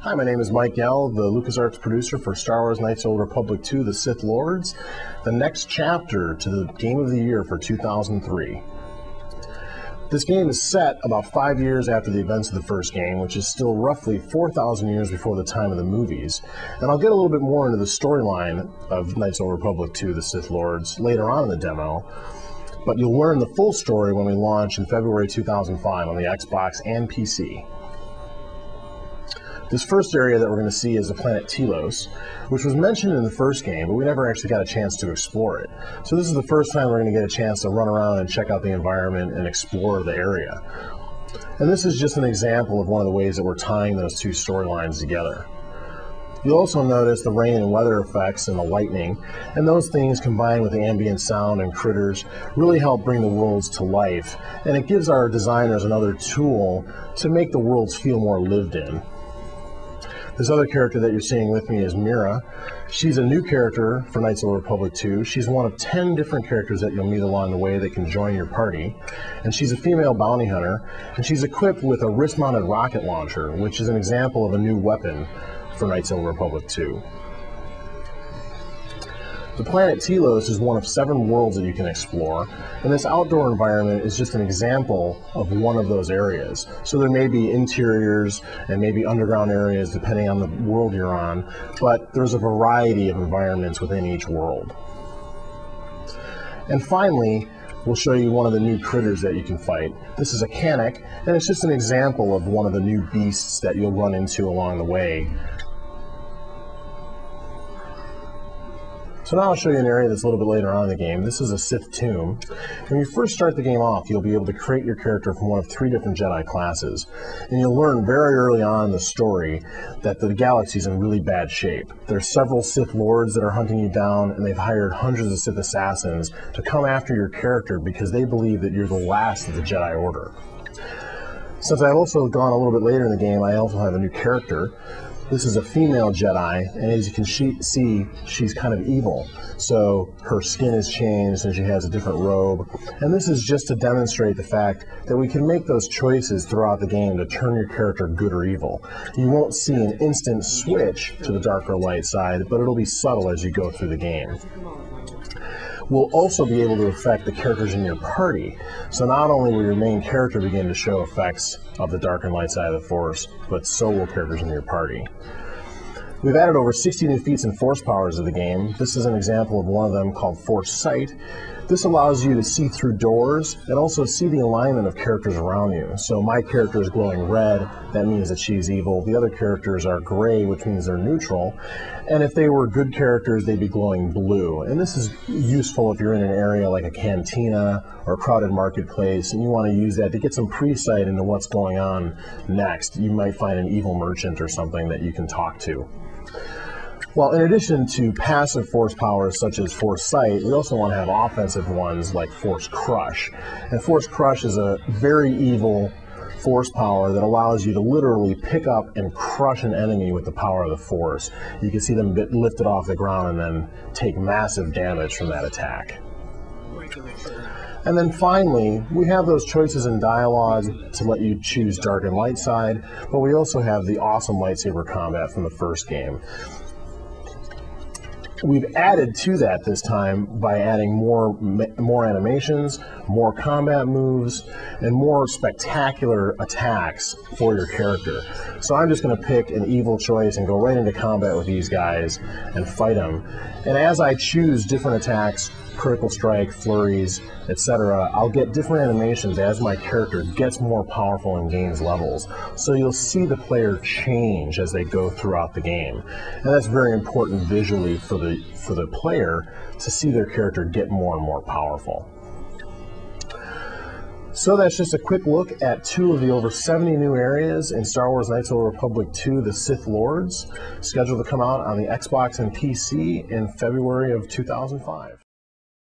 Hi, my name is Mike Yell, the LucasArts producer for Star Wars Knights of the Old Republic 2, The Sith Lords, the next chapter to the Game of the Year for 2003. This game is set about 5 years after the events of the first game, which is still roughly 4,000 years before the time of the movies. And I'll get a little bit more into the storyline of Knights of the Old Republic 2, The Sith Lords later on in the demo, but you'll learn the full story when we launch in February 2005 on the Xbox and PC. This first area that we're going to see is the planet Telos, which was mentioned in the first game, but we never actually got a chance to explore it. So this is the first time we're going to get a chance to run around and check out the environment and explore the area. And this is just an example of one of the ways that we're tying those two storylines together. You'll also notice the rain and weather effects and the lightning, and those things combined with the ambient sound and critters really help bring the worlds to life, and it gives our designers another tool to make the worlds feel more lived in. This other character that you're seeing with me is Mira. She's a new character for Knights of the Republic 2. She's one of 10 different characters that you'll meet along the way that can join your party. And she's a female bounty hunter, and she's equipped with a wrist-mounted rocket launcher, which is an example of a new weapon for Knights of the Republic 2. The planet Telos is one of 7 worlds that you can explore, and this outdoor environment is just an example of one of those areas. So there may be interiors and maybe underground areas depending on the world you're on, but there's a variety of environments within each world. And finally, we'll show you one of the new critters that you can fight. This is a Canik, and it's just an example of one of the new beasts that you'll run into along the way. So now I'll show you an area that's a little bit later on in the game. This is a Sith tomb. When you first start the game off, you'll be able to create your character from one of 3 different Jedi classes. And you'll learn very early on in the story that the galaxy's in really bad shape. There's several Sith Lords that are hunting you down, and they've hired hundreds of Sith assassins to come after your character because they believe that you're the last of the Jedi Order. Since I've also gone a little bit later in the game, I also have a new character. This is a female Jedi, and as you can see, she's kind of evil. So her skin has changed and she has a different robe. And this is just to demonstrate the fact that we can make those choices throughout the game to turn your character good or evil. You won't see an instant switch to the dark or light side, but it'll be subtle as you go through the game. We'll also be able to affect the characters in your party. So not only will your main character begin to show effects of the dark and light side of the Force, but so will characters in your party. We've added over 60 new feats and force powers to the game. This is an example of one of them called Force Sight. This allows you to see through doors and also see the alignment of characters around you. So my character is glowing red, that means that she's evil. The other characters are gray, which means they're neutral. And if they were good characters, they'd be glowing blue. And this is useful if you're in an area like a cantina or a crowded marketplace and you want to use that to get some pre-sight into what's going on next. You might find an evil merchant or something that you can talk to. Well, in addition to passive force powers such as Force Sight, we also want to have offensive ones like Force Crush. And Force Crush is a very evil force power that allows you to literally pick up and crush an enemy with the power of the Force. You can see them lifted off the ground and then take massive damage from that attack. And then finally, we have those choices in dialogue to let you choose dark and light side, but we also have the awesome lightsaber combat from the first game. We've added to that this time by adding more animations, more combat moves, and more spectacular attacks for your character. So I'm just going to pick an evil choice and go right into combat with these guys and fight them. And as I choose different attacks, critical strike, flurries, etc., I'll get different animations as my character gets more powerful and gains levels. So you'll see the player change as they go throughout the game. And that's very important visually for the player to see their character get more and more powerful. So that's just a quick look at 2 of the over 70 new areas in Star Wars Knights of the Republic 2, The Sith Lords, scheduled to come out on the Xbox and PC in February of 2005.